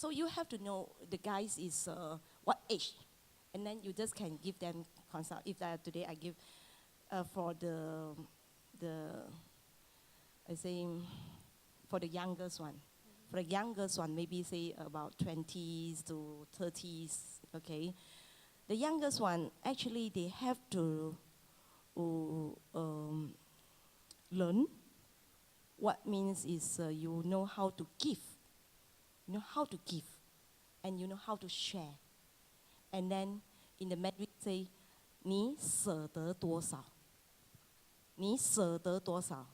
So you have to know the guys is what age, and then you just can give them consult. If today I give for the I say for the youngest one. For the youngest one, maybe say about 20s to 30s, okay? The youngest one, actually they have to learn. What means is you know how to give. You know how to give. And you know how to share. And then in the Mandarin say, 你舍得多少? 你舍得多少?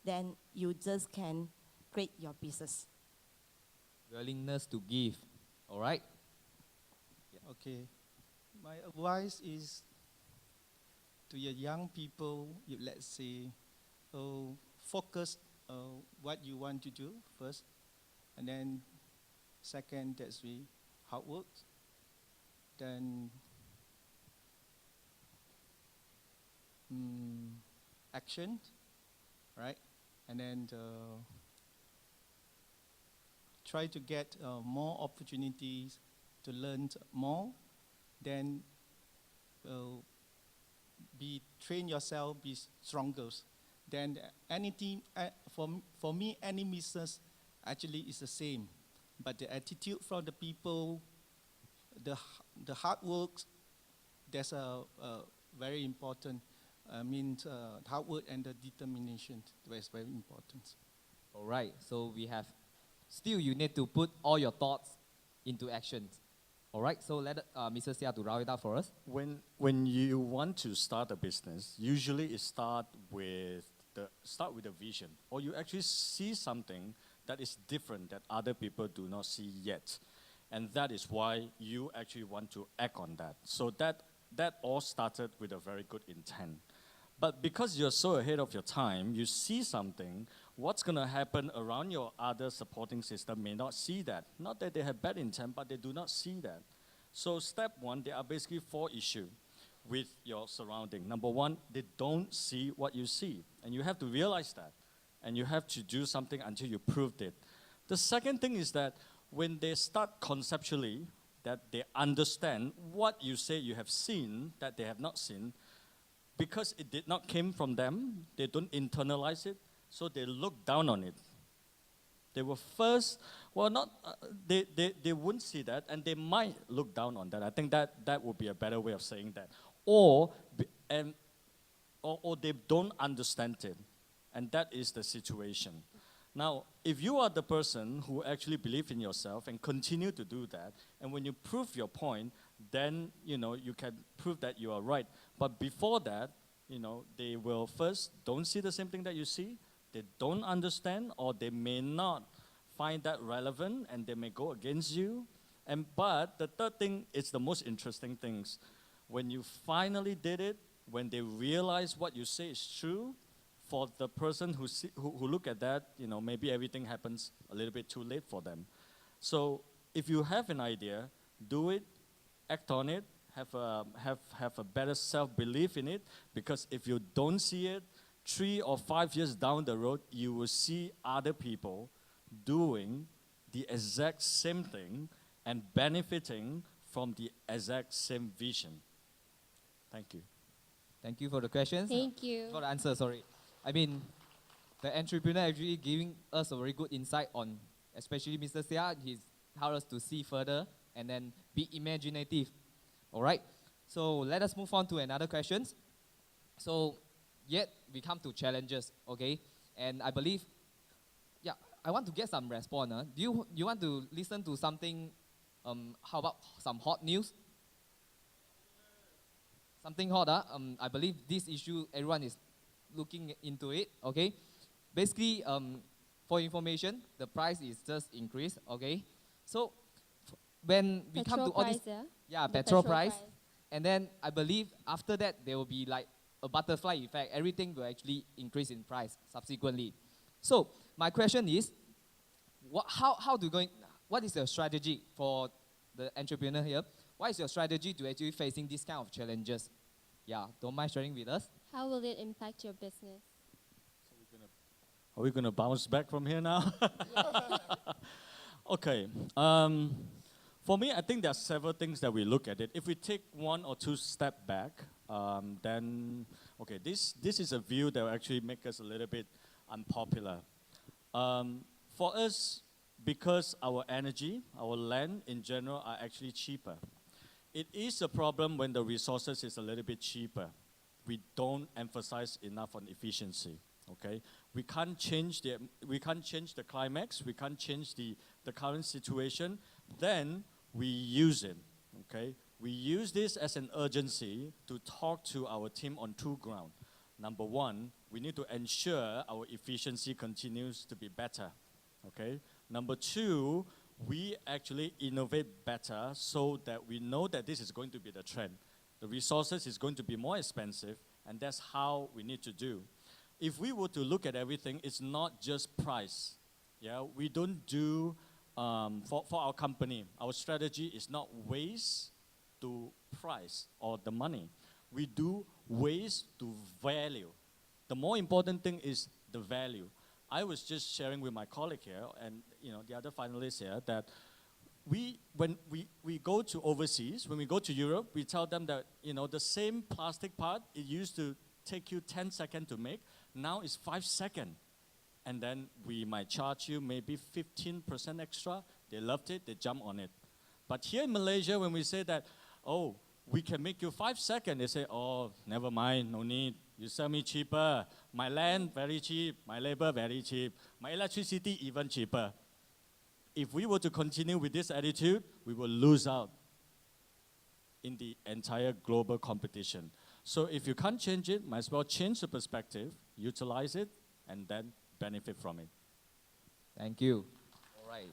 Then you just can create your business. Willingness to give, all right? Yeah. Okay. My advice is to your young people, let's say, focus what you want to do first, and then second, that's hard work. Then action, right? And then try to get more opportunities to learn more. Then train yourself, be stronger. Then anything, for me, any business actually is the same. But the attitude from the people, the hard work, that's very important. Hard work and the determination, that's very important. All right, so we have, still you need to put all your thoughts into actions. All right, so let Mr. Seah to round it up for us. When you want to start a business, usually it start with a vision, or you actually see something that is different that other people do not see yet, and that is why you actually want to act on that. So that all started with a very good intent. But because you're so ahead of your time, you see something, what's going to happen around your other supporting system may not see that. Not that they have bad intent, but they do not see that. So step one, there are basically 4 issues with your surrounding. Number one, they don't see what you see. And you have to realize that. And you have to do something until you proved it. The second thing is that when they start conceptually, that they understand what you say you have seen that they have not seen, because it did not came from them, they don't internalize it, so they look down on it. They were first, well, not, they wouldn't see that, and they might look down on that. I think that would be a better way of saying that. Or they don't understand it, and that is the situation. Now, if you are the person who actually believes in yourself and continue to do that, and when you prove your point, then, you can prove that you are right. But before that, they will first don't see the same thing that you see, they don't understand, or they may not find that relevant, and they may go against you. But the third thing is the most interesting things. When you finally did it, when they realize what you say is true, for the person who look at that, maybe everything happens a little bit too late for them. So if you have an idea, do it, act on it, have a better self-belief in it, because if you don't see it, 3 or 5 years down the road, you will see other people doing the exact same thing and benefiting from the exact same vision. Thank you. Thank you for the questions. Thank you. For the answer, sorry. I mean, the entrepreneur actually giving us a very good insight on, especially Mr. Seah, he's helped us to see further and then be imaginative. All right, so let us move on to another question. So, yet we come to challenges, okay? And I believe, I want to get some response. Do you want to listen to something, how about some hot news? Something hot, I believe this issue, everyone is looking into it, okay? Basically, for information, the price is just increased, okay? So, when we come to all this, petrol price, and then I believe after that there will be like a butterfly effect. Everything will actually increase in price subsequently. So my question is, what is your strategy for the entrepreneur here? What is your strategy to actually facing this kind of challenges? Yeah, don't mind sharing with us. How will it impact your business? Are we going to bounce back from here now? Okay. For me, I think there are several things that we look at it. If we take one or two step back, then okay, this is a view that will actually make us a little bit unpopular. For us, because our energy, our land in general are actually cheaper. It is a problem when the resources is a little bit cheaper. We don't emphasize enough on efficiency. Okay, we can't change the climax. We can't change the current situation. Then we use it. Okay, we use this as an urgency to talk to our team on two grounds. Number one, we need to ensure our efficiency continues to be better. Okay. Number two, we actually innovate better so that we know that this is going to be the trend. The resources is going to be more expensive, and that's how we need to do. If we were to look at everything, it's not just price. Yeah, we don't do, for our company, our strategy is not waste to price or the money. We do waste to value. The more important thing is the value. I was just sharing with my colleague here and the other finalists here that when we go to overseas, when we go to Europe, we tell them that the same plastic part, it used to take you 10 seconds to make, now it's 5 seconds. And then we might charge you maybe 15% extra. They loved it, they jump on it. But here in Malaysia, when we say that, oh, we can make you 5 seconds, they say, oh, never mind, no need. You sell me cheaper. My land, very cheap. My labor, very cheap. My electricity, even cheaper. If we were to continue with this attitude, we will lose out in the entire global competition. So if you can't change it, might as well change the perspective, utilize it, and then benefit from it. Thank you. All right.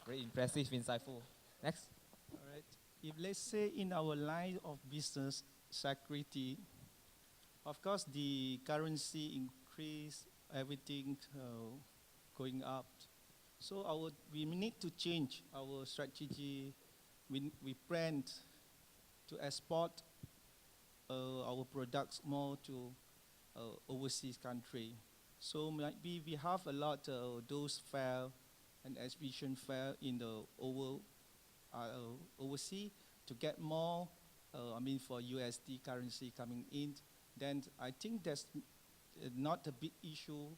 Very impressive, insightful. Next. All right. If let's say in our line of business security, of course the currency increase, everything going up. So we need to change our strategy. We plan to export our products more to overseas country. So maybe we have a lot of those fair and exhibition fair in the overseas to get more, for USD currency coming in. Then I think that's not a big issue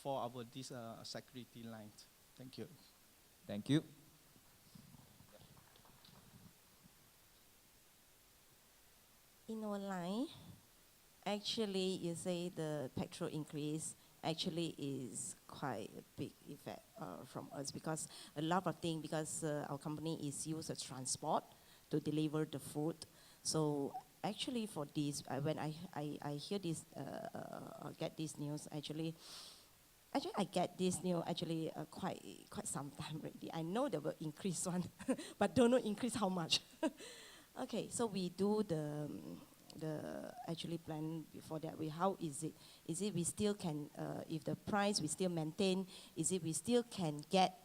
for this security line. Thank you. Thank you. In our line, actually, you say the petrol increase actually is quite a big effect from us because a lot of things, because our company is used as transport to deliver the food. So actually for this, when I hear this, get this news, actually I get this news quite some time already. I know they will increase one, but don't know increase how much. Okay, so we do the actually plan before that. How is it? Is it we still can, if the price we still maintain, is it we still can get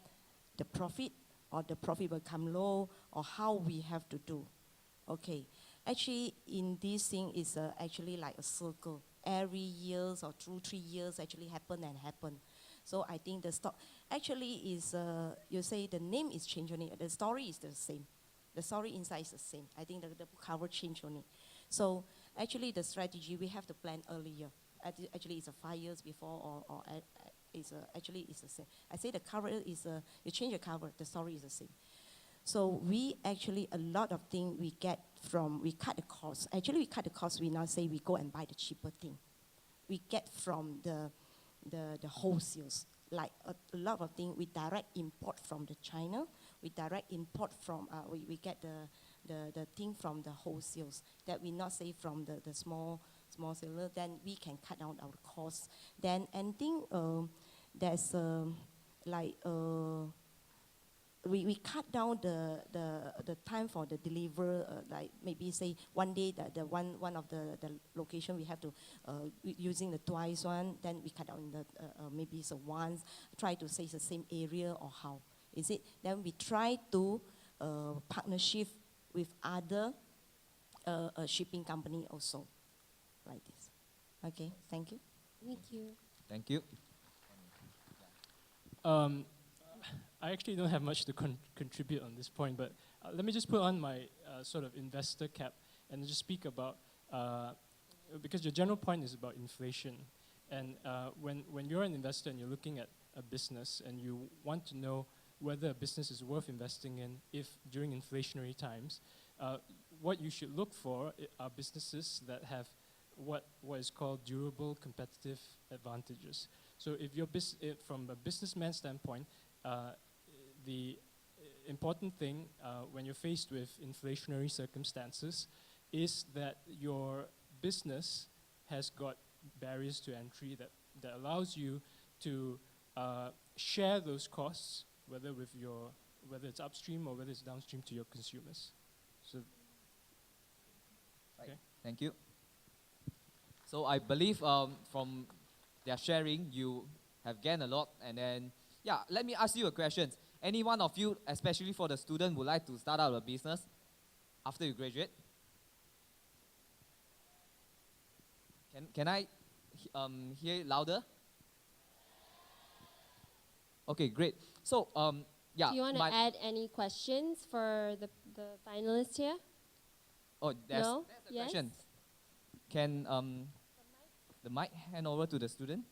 the profit, or the profit will come low, or how we have to do? Okay, actually in this thing is actually like a circle. Every years or 2-3 years actually happen. So I think the stock actually is, you say the name is changed only, the story is the same. The story inside is the same. I think the cover changed only. So actually the strategy, we have to plan earlier. Actually it's 5 years before, or actually it's the same. I say the cover is, you change the cover, the story is the same. So we actually, a lot of things we get from, we cut the cost. Actually we cut the cost, we now say we go and buy the cheaper thing. We get from the wholesales. Like a lot of things, we direct import from the China. We direct import from, we get the thing from the wholesales that we not say from the small seller. Then we can cut down our costs. Then anything there's we cut down the time for the deliver, like maybe say one day the one of the location we have to using the twice one, then we cut down the maybe it's once, try to say it's the same area or how is it? Then we try to partnership with other shipping company also, like this. Okay, thank you. Thank you. Thank you. I actually don't have much to contribute on this point, but let me just put on my sort of investor cap and just speak about, because your general point is about inflation. And when you're an investor and you're looking at a business and you want to know whether a business is worth investing in if during inflationary times, what you should look for are businesses that have what is called durable competitive advantages. So if you're from a businessman standpoint, the important thing when you're faced with inflationary circumstances is that your business has got barriers to entry that allows you to share those costs, whether it's upstream or whether it's downstream to your consumers. So, right. Thank you. So I believe from their sharing, you have gained a lot. And then, yeah, let me ask you a question. Any one of you, especially for the student, would like to start out a business after you graduate? Can I hear it louder? Okay, great. So, yeah. Do you want to add any questions for the finalists here? Oh, there's a Yes? question. Can the mic hand over to the student?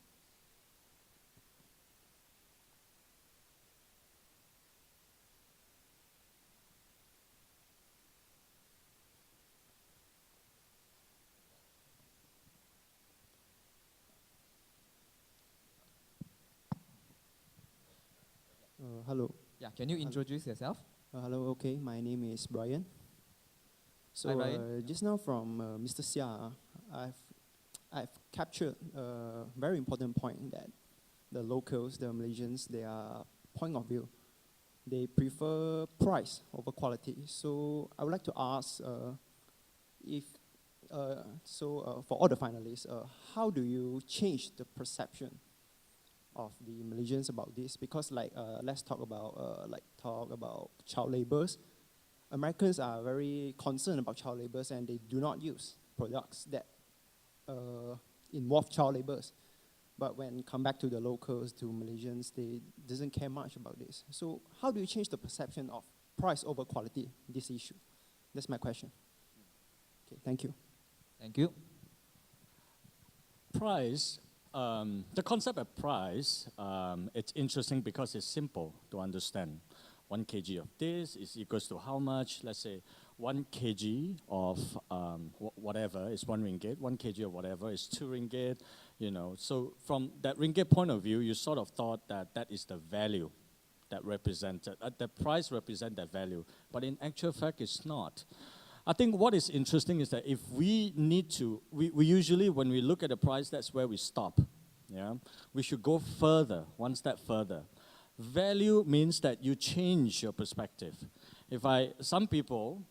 Hello. Yeah, can you introduce yourself? Hello, okay. My name is Brian. So Hi, Brian. just now from Mr. Seah, I've captured a very important point that the locals, the Malaysians, their point of view, they prefer price over quality. So I would like to ask for all the finalists, how do you change the perception of the Malaysians about this? Because let's talk about child laborers. Americans are very concerned about child laborers and they do not use products that involve child laborers. But when come back to the locals, to Malaysians, they doesn't care much about this. So how do you change the perception of price over quality, this issue? That's my question. Okay, thank you. Thank you. Price, the concept of price, it's interesting because it's simple to understand. 1 kg of this is equals to how much? Let's say 1 kg of whatever is 1 ringgit, 1 kg of whatever is 2 ringgit, you know. So from that ringgit point of view, you sort of thought that that is the value that represented, the price represent that value. But in actual fact, it's not. I think what is interesting is that if we need to, we usually, when we look at the price, that's where we stop. Yeah, we should go further, one step further. Value means that you change your perspective. Some people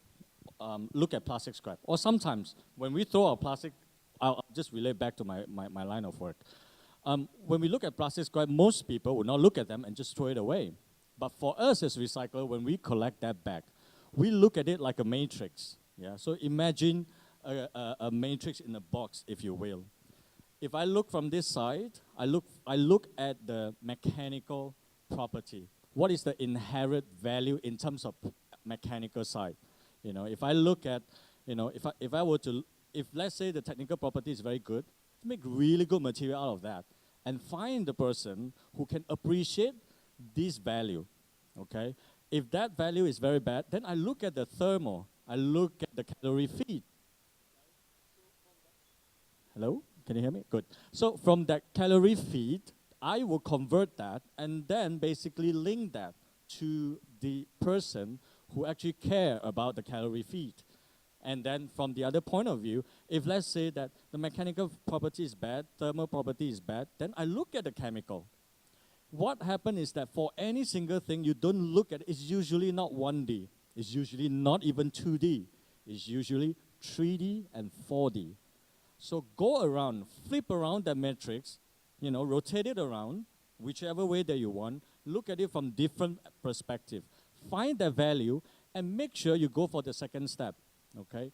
look at plastic scrap, or sometimes when we throw our plastic, I'll just relate back to my line of work. When we look at plastic scrap, most people will not look at them and just throw it away. But for us as recyclers, when we collect that back, we look at it like a matrix. Yeah? So imagine a matrix in a box, if you will. If I look from this side, I look at the mechanical property. What is the inherent value in terms of mechanical side? You know, if I look at, you know, if let's say the technical property is very good, make really good material out of that, and find the person who can appreciate this value. Okay, if that value is very bad, then I look at the thermal. I look at the calorie feed. Hello, can you hear me? Good. So from that calorie feed, I will convert that and then basically link that to the person who actually care about the calorie feed. And then from the other point of view, if let's say that the mechanical property is bad, thermal property is bad, then I look at the chemical. What happens is that for any single thing you don't look at, it's usually not 1D. It's usually not even 2D. It's usually 3D and 4D. So go around, flip around that matrix, you know, rotate it around, whichever way that you want, look at it from different perspective. Find that value and make sure you go for the second step, okay?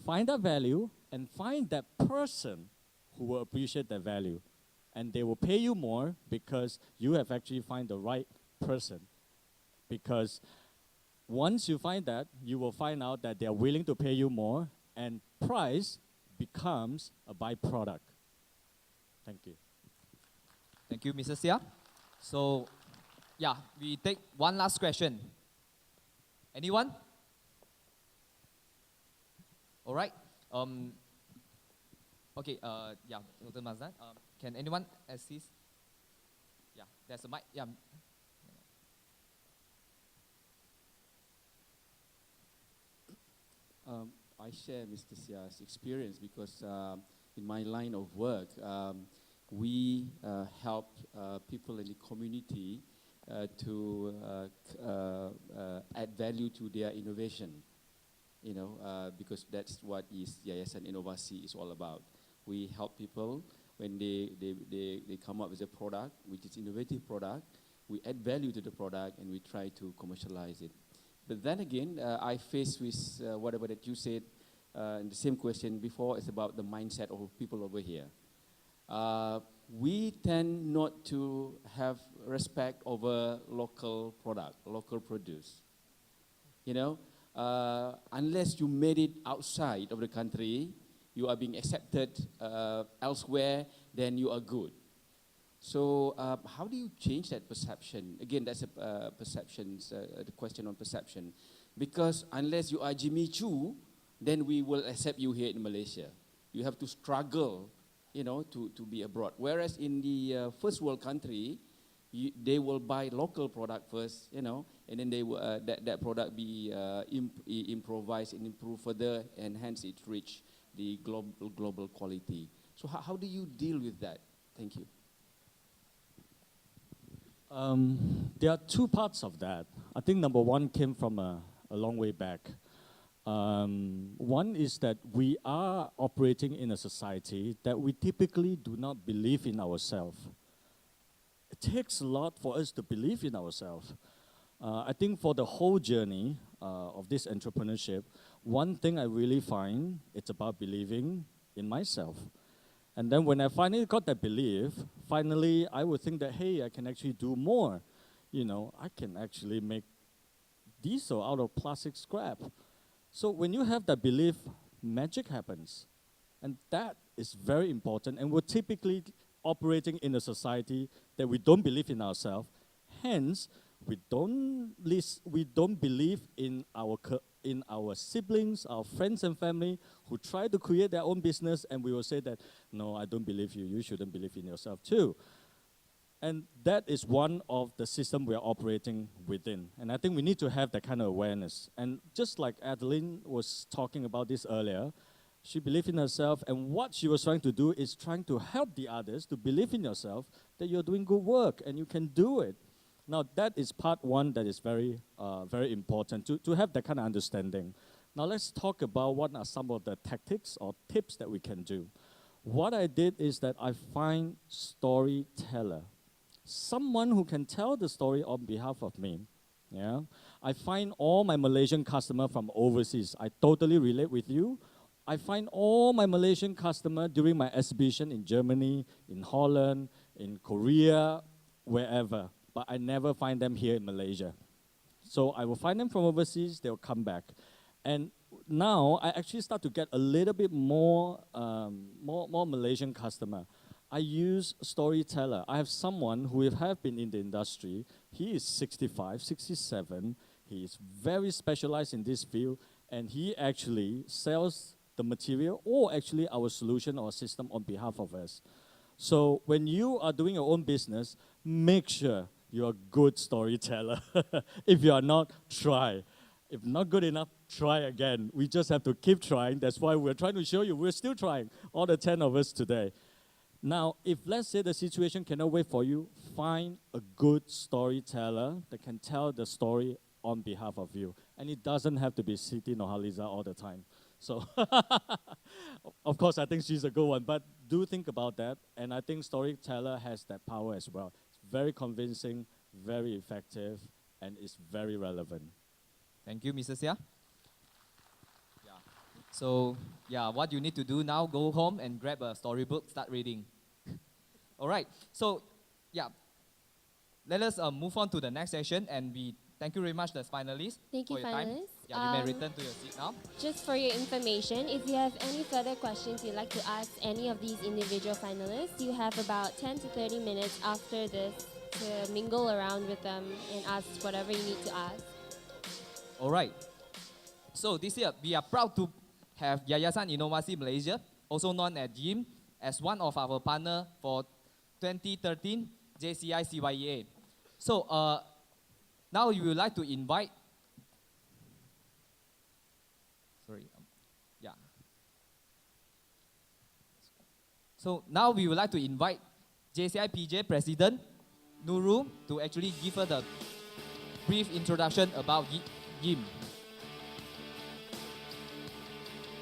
Find that value and find that person who will appreciate that value. And they will pay you more because you have actually find the right person. Because once you find that, you will find out that they are willing to pay you more, and price becomes a byproduct. Thank you. Thank you, Mr. Sia. So, yeah, we take one last question. Anyone? All right. Okay. Yeah, Dr. Mazdan. Can anyone assist? Yeah, there's a mic. Yeah. I share Mr. Sia's experience because in my line of work, we help people in the community to add value to their innovation. You know, because that's what Yayasan Inovasi is all about. We help people when they come up with a product, which is innovative product. We add value to the product and we try to commercialize it. But then again, I face with whatever that you said in the same question before. It's about the mindset of people over here. We tend not to have respect over local product, local produce. You know, unless you made it outside of the country, you are being accepted elsewhere, then you are good. So how do you change that perception? Again, that's a the question on perception. Because unless you are Jimmy Choo, then we will accept you here in Malaysia. You have to struggle, you know, to be abroad. Whereas in the first world country, they will buy local product first, you know, and then they will, that product be improvised and improved further, and hence it reach the global quality. So how do you deal with that? Thank you. There are two parts of that. I think number one came from a long way back. One is that we are operating in a society that we typically do not believe in ourselves. It takes a lot for us to believe in ourselves. I think for the whole journey of this entrepreneurship, one thing I really find, it's about believing in myself. And then when I finally got that belief, finally I would think that, hey, I can actually do more. You know, I can actually make diesel out of plastic scrap. So when you have that belief, magic happens. And that is very important. And we're typically operating in a society that we don't believe in ourselves. Hence, we don't believe in our siblings, our friends and family who try to create their own business, and we will say that, no, I don't believe you, you shouldn't believe in yourself too. And that is one of the system we are operating within. And I think we need to have that kind of awareness. And just like Adeline was talking about this earlier, she believed in herself, and what she was trying to do is trying to help the others to believe in yourself, that you're doing good work and you can do it. Now that is part one that is very, very important, to have that kind of understanding. Now let's talk about what are some of the tactics or tips that we can do. What I did is that I find storyteller, someone who can tell the story on behalf of me. Yeah, I find all my Malaysian customers from overseas. I totally relate with you. I find all my Malaysian customers during my exhibition in Germany, in Holland, in Korea, wherever. But I never find them here in Malaysia. So I will find them from overseas, they'll come back. And now I actually start to get a little bit more Malaysian customer. I use storyteller. I have someone who have been in the industry. He is 65, 67. He is very specialized in this field, and he actually sells the material or actually our solution or system on behalf of us. So when you are doing your own business, make sure you're a good storyteller. If you are not, try. If not good enough, try again. We just have to keep trying. That's why we're trying to show you we're still trying, all the 10 of us today. Now, if let's say the situation cannot wait for you, find a good storyteller that can tell the story on behalf of you. And it doesn't have to be Siti Nurhaliza all the time. So, of course, I think she's a good one, but do think about that. And I think storyteller has that power as well. It's very convincing, very effective, and it's very relevant. Thank you, Mr. Sia. Yeah. So, yeah, what you need to do now, go home and grab a storybook, start reading. All right. So, yeah, let us move on to the next session, and we thank you very much, the finalists, Thank for you, your time. finalists. Yeah, you may return to your seat now. Just for your information, if you have any further questions you'd like to ask any of these individual finalists, you have about 10 to 30 minutes after this to mingle around with them and ask whatever you need to ask. All right. So this year, we are proud to have Yayasan Inovasi Malaysia, also known as YIM, as one of our partner for 2013 JCI CYEA. So now we would like to invite, So now we would like to invite JCI PJ President Nurul to actually give her the brief introduction about YIM.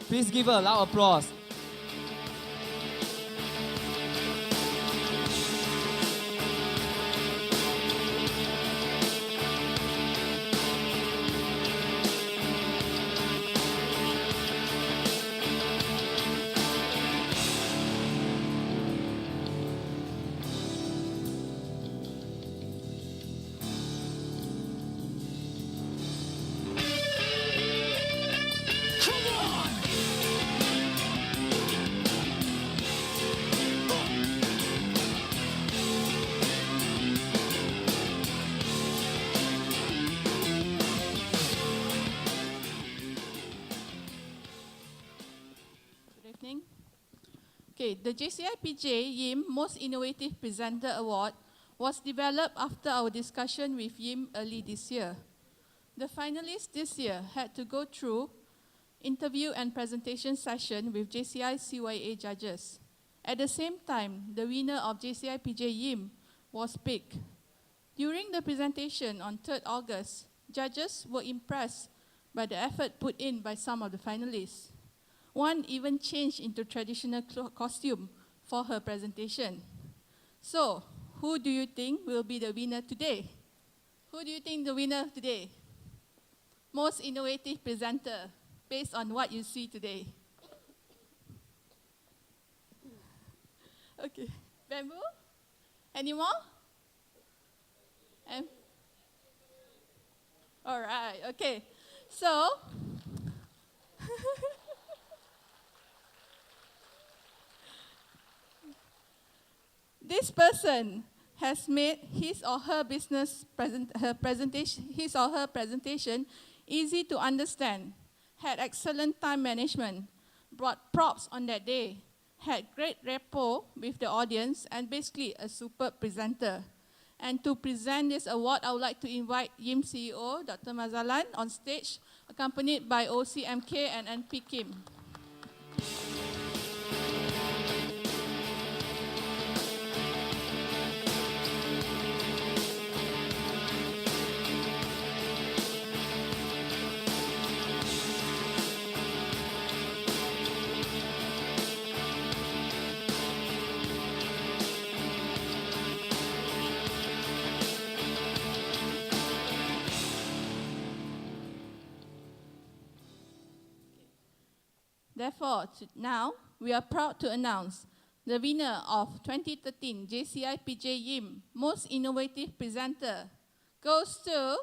Please give her a loud applause. Okay, the JCI PJ YIM Most Innovative Presenter Award was developed after our discussion with YIM early this year. The finalists this year had to go through interview and presentation session with JCI CYEA judges. At the same time, the winner of JCI PJ YIM was picked. During the presentation on 3rd August, judges were impressed by the effort put in by some of the finalists. One even changed into traditional costume for her presentation. So, who do you think will be the winner today? Who do you think the winner today? Most innovative presenter, based on what you see today. Okay, Bamboo? Any more? All right, okay. So, this person has made his or her presentation easy to understand, had excellent time management, brought props on that day, had great rapport with the audience, and basically a superb presenter. And to present this award, I would like to invite YIM CEO, Dr. Mazalan, on stage, accompanied by OCMK and NP Kim. Therefore, now we are proud to announce the winner of 2013 JCI PJ YIM Most Innovative Presenter goes to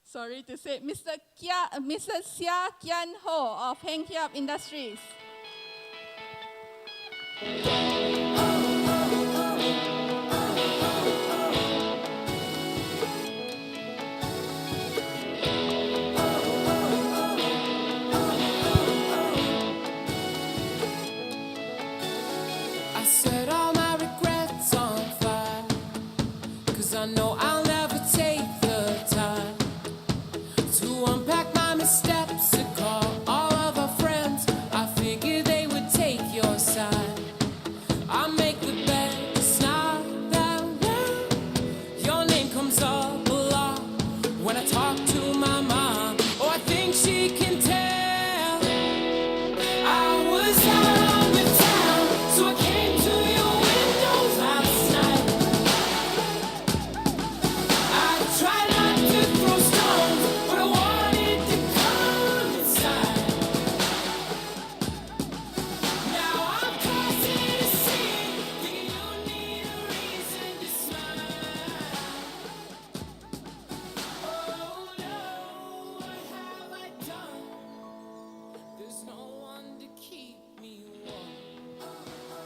sorry to say, Mr. Seah Kian Ho of Heng Hiap Industries. I set all my regrets on fire, 'cause I know I'll never take the time to unpack my missteps, to call all of our friends. I figured they would take your side.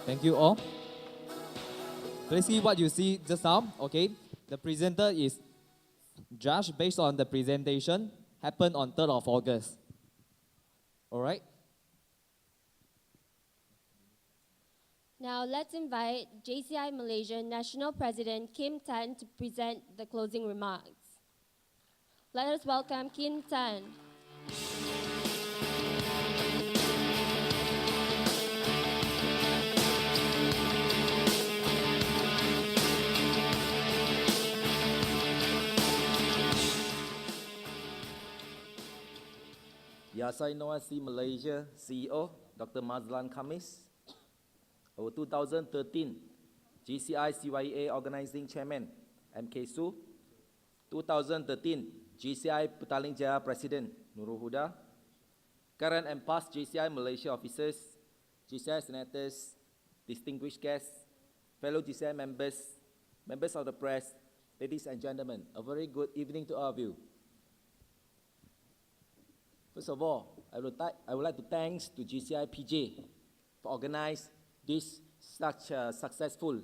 Thank you all. Basically what you see just now, okay, the presenter is judged based on the presentation happened on 3rd of August. All right? Now let's invite JCI Malaysia National President Kim Tan to present the closing remarks. Let us welcome Kim Tan. JCI Malaysia CEO, Dr. Mazlan Khamis, our 2013 JCI CYEA Organizing Chairman, MK Su, 2013 JCI Petaling Jaya President, Nurul Huda, current and past JCI Malaysia officers, JCI senators, distinguished guests, fellow JCI members, members of the press, ladies and gentlemen, a very good evening to all of you. First of all, I would like to thank to JCI PJ for organizing this such successful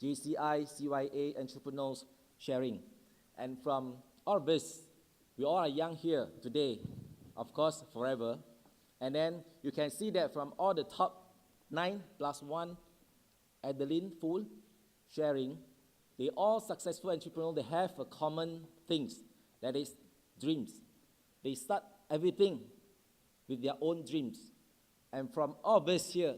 JCI CYEA entrepreneurs sharing. And from all of us, we all are young here today, of course, forever. And then you can see that from all the top 9 plus 1 Adeline Full sharing, they all successful entrepreneurs, they have a common things, that is dreams. They start everything with their own dreams. And from all of us here,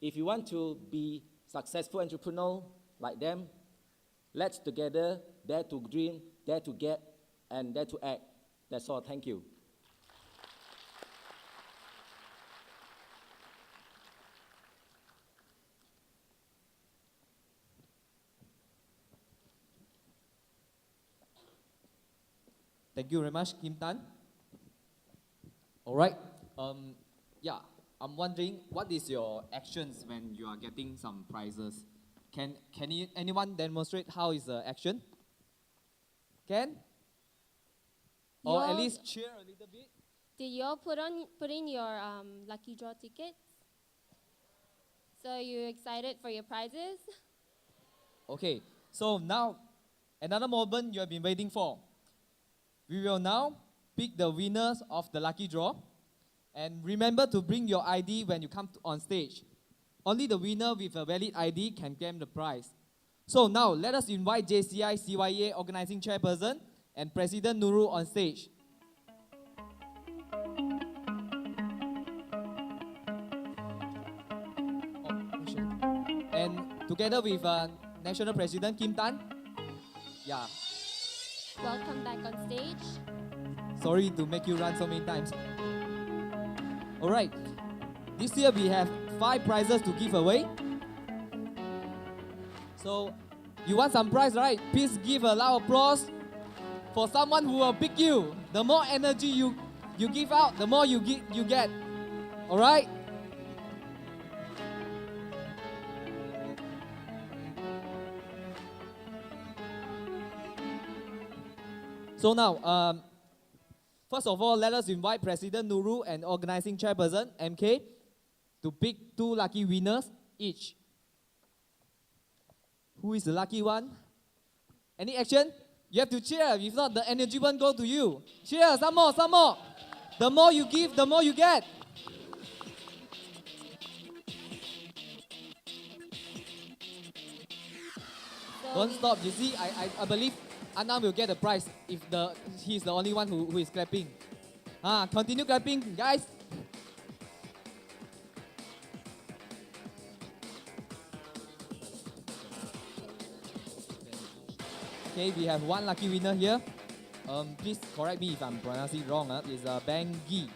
if you want to be successful entrepreneur like them, let's together dare to dream, dare to get, and dare to act. That's all. Thank you. Thank you very much, Kim Tan. All right. Yeah, I'm wondering, what is your actions when you are getting some prizes? Can anyone demonstrate how is the action? Can? Or at least cheer a little bit? Did you all put in your lucky draw tickets? So you excited for your prizes? Okay, so now, another moment you have been waiting for. We will now pick the winners of the lucky draw. And remember to bring your ID when you come on stage. Only the winner with a valid ID can claim the prize. So now, let us invite JCI CYEA Organizing Chairperson and President Nurul on stage. And together with National President Kim Tan. Yeah. Welcome back on stage. Sorry to make you run so many times. All right. This year we have 5 prizes to give away. So, you want some prize, right? Please give a loud applause for someone who will pick you. The more energy you give out, the more you get. All right? So now, first of all, let us invite President Nurul and Organizing Chairperson, MK, to pick 2 lucky winners each. Who is the lucky one? Any action? You have to cheer. If not, the energy won't go to you. Cheer, some more, some more. The more you give, the more you get. Don't stop. You see, I believe Anam will get the prize if he's the only one who is clapping. Continue clapping, guys. Okay, we have 1 lucky winner here. Please correct me if I'm pronouncing it wrong. It's Bengi.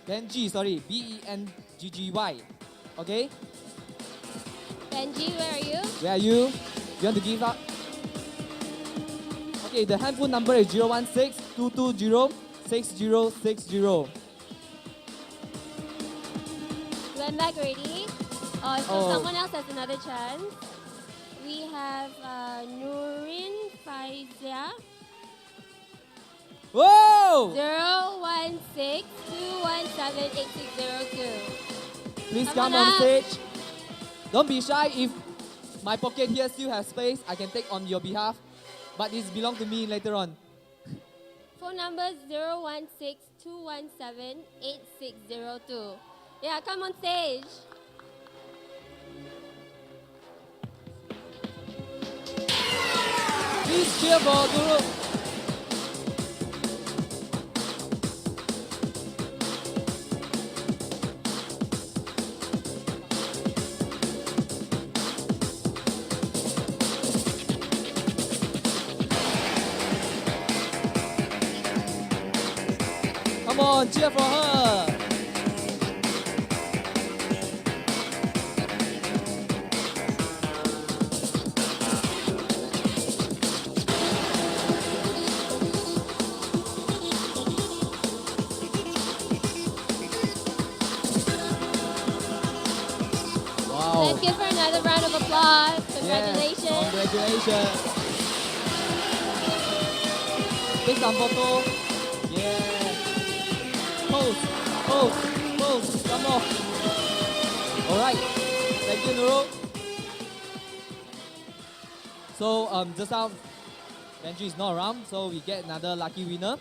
Bengi, sorry. Bengggy. Okay? Benji, where are you? Where are you? You want to give up? Okay, the handphone number is 016-220-6060. Glenn back ready? So someone else has another chance. We have Nurin Faizia. Whoa! 016-217-8602. Please Come come on on up. stage. Don't be shy. If my pocket here still has space, I can take on your behalf. But this belongs to me later on. Phone number 016-217-8602. Yeah, come on stage. Please cheer for Guru. Come on, cheer for her. Wow. Let's give her another round of applause. Yes, Congratulations. congratulations. Take some photo. Yeah. Pose, pose, pose. Some more. All right. Thank you, Nurul. So just now, Benji is not around, so we get another lucky winner.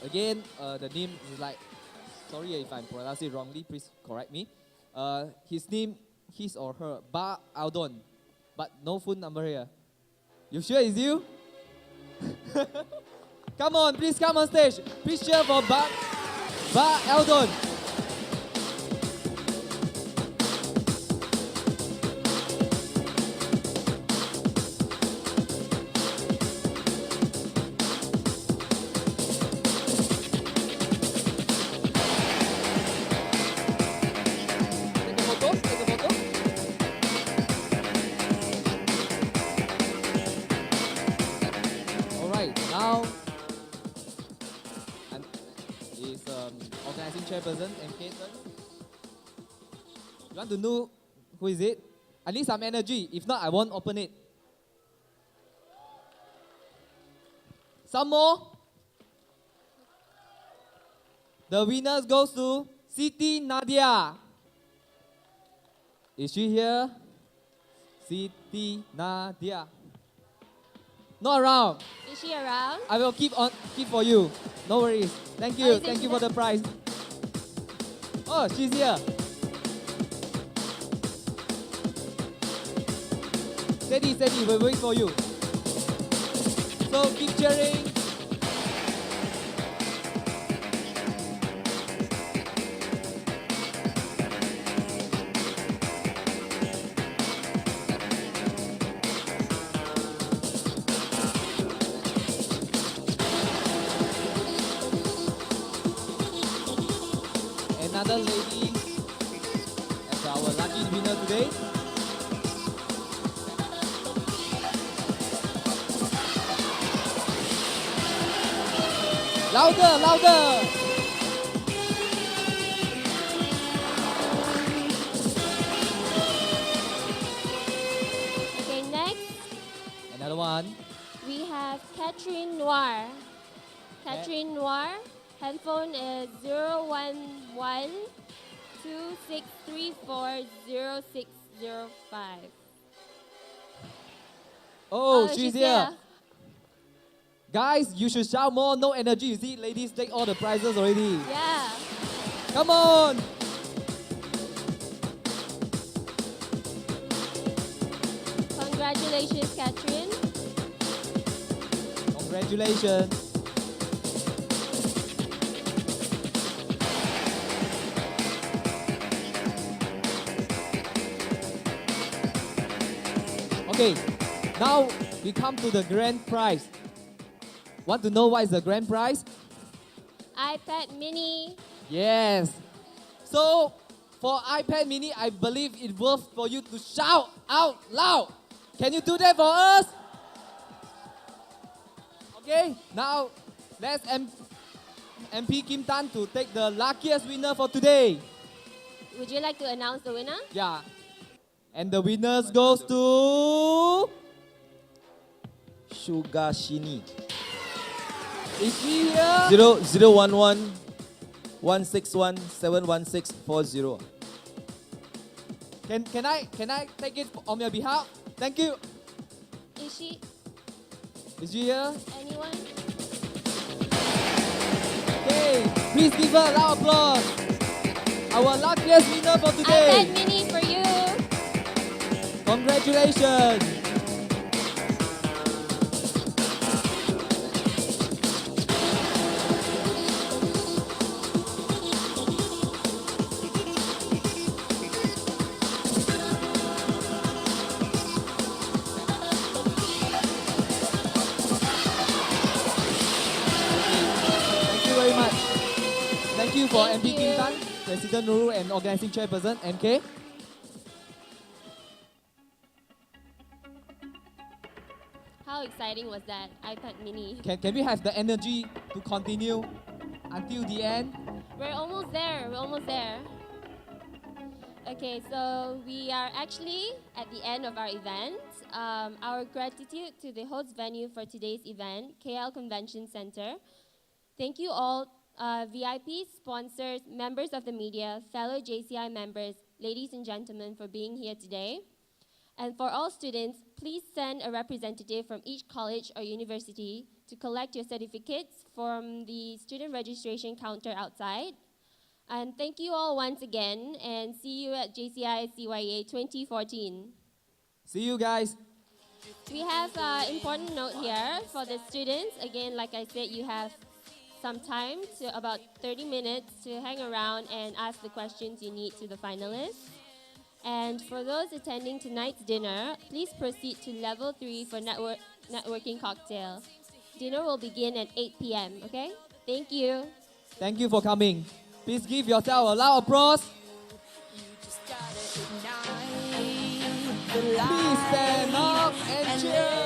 Again, the name is like, sorry if I'm pronouncing it wrongly, please correct me. His name, his or her, Ba Aldon, but no phone number here. You sure it's you? Come on, please come on stage. Please cheer for Ba Aldon. Take a photo, take a photo. Alright, now is organizing chairperson MK turn. You want to know who is it? I need some energy. If not, I won't open it. Some more. The winners goes to Siti Nadia. Is she here? Siti Nadia. Not around. Is she around? I will keep for you. No worries. Thank Oh, you. is it Thank you here? for the prize. Oh, she's here. Steady, steady. We're waiting for you. So keep cheering. Another lady as our lucky winner today. Louder, louder. Okay, next Another one. we have Catherine Noir. Catherine Noir, handphone is 011-2634-0605. Oh, she's here. Guys, you should shout more. No energy. You see, ladies take all the prizes already. Yeah. Come on. Congratulations, Catherine. Congratulations. Okay, now we come to the grand prize. Want to know what is the grand prize? iPad mini. Yes. So, for iPad mini, I believe it's worth for you to shout out loud. Can you do that for us? Okay, now let's MP Kim Tan to take the luckiest winner for today. Would you like to announce the winner? Yeah. And the winners goes to... Sugashini. Is she here? 0011 161-716-40. Can I take it on your behalf? Thank you. Is she? Is she here? Anyone? Okay, please give her a loud applause. Our luckiest winner for today. iPad mini for you. Congratulations. Thank you very much. Thank you for Thank MP Kim you. Tan, President Nurul, and Organizing Chairperson MK. How exciting was that? iPad mini. Can we have the energy to continue until the end? We're almost there. We're almost there. Okay, so we are actually at the end of our event. Our gratitude to the host venue for today's event, KL Convention Center. Thank you all, VIPs, sponsors, members of the media, fellow JCI members, ladies and gentlemen, for being here today. And for all students, please send a representative from each college or university to collect your certificates from the student registration counter outside. And thank you all once again, and see you at JCI CYEA 2014. See you guys. We have an important note here for the students. Again, like I said, you have some time, to about 30 minutes, to hang around and ask the questions you need to the finalists. And for those attending tonight's dinner, please proceed to level 3 for networking cocktail. Dinner will begin at 8 p.m., okay? Thank you. Thank you for coming. Please give yourself a loud applause. Please stand up and cheer.